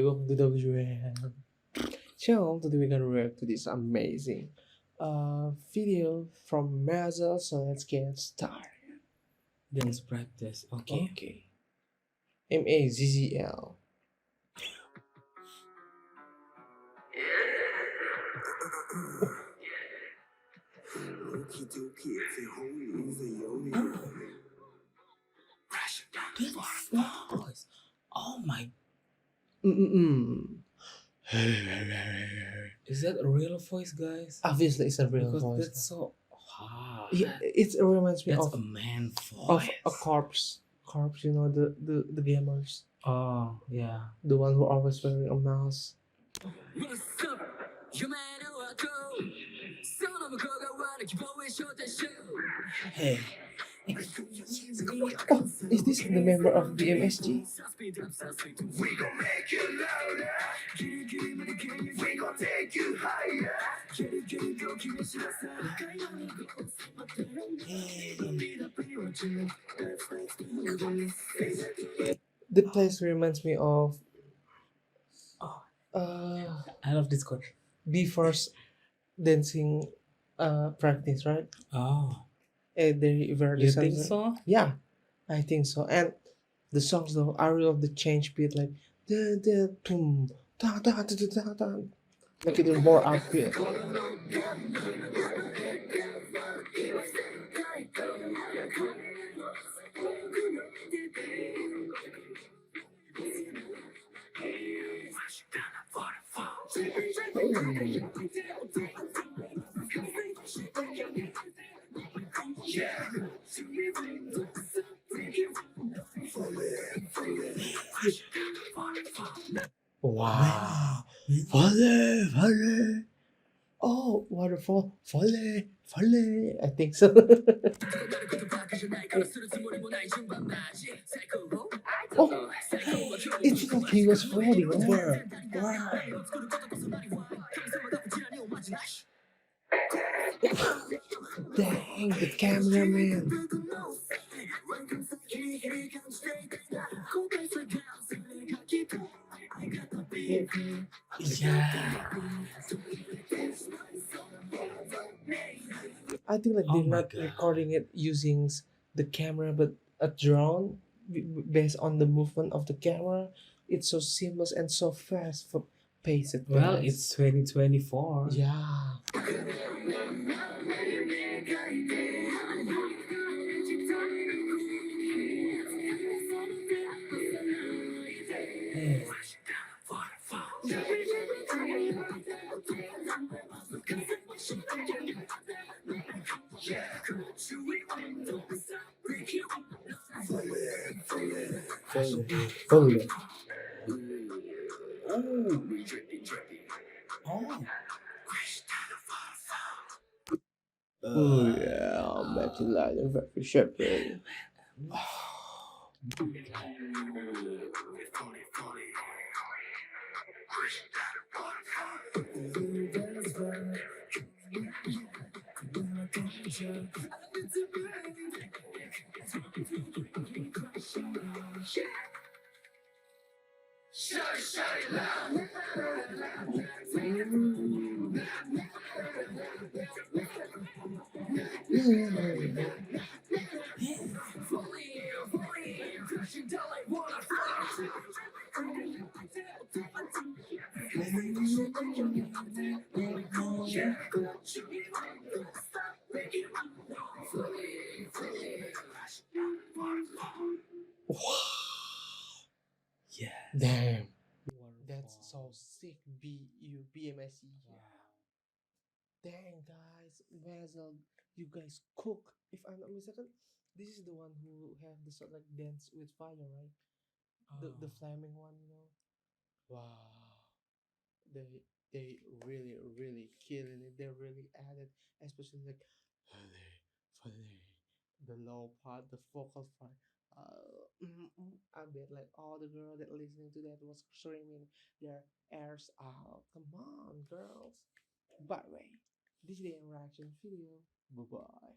welcome to WM channel. Today we're gonna react to this amazing video from MAZZEL. So let's get started. Dance practice. Okay. Okay. MAZZEL. This voice. Oh my. Mm-mm. Is that a real voice, guys? Obviously, it's a real Because voice. that's so. Wow. Yeah, it reminds me That's of a man of voice. a corpse. Corpse, you know, the gamers, Oh yeah. the one who always wearing a mask. Hey. Oh, is this the member of BMSG? The place reminds me of Oh, uh I love this chord. B-Force dancing practice, right? Oh, They were you think so? Yeah, I think so. And the songs though, I love the change beat, like da boom da da da da da da, make it more upbeat. Wow. Volley, volley. Oh, waterfall, volley, volley. I think so. Oh, it's like he was floating over. Wow. Dang, the cameraman. Yeah. I think like Oh they're my not god. recording it using the camera, but a drone based on the movement of the camera. It's so seamless and so fast for pace it. Well, Guys. it's 2024. Yeah. Hey. Volley. Oh. Oh yeah, Matthew Lighter, very shepherd. Yes. Damn, that's Waterfall. so sick. BMSG. Wow. Dang guys, Mazel, you guys cook. If I'm not mistaken, this is the one who have the sort of like dance with fire, right? The Oh. flaming one, you know. Wow, they really killing it. They really added, especially like funny, the low part, the vocal part. I bet like all the girls that listening to that was screaming their airs out. Come on, girls. By the way, this is the reaction video. Bye bye.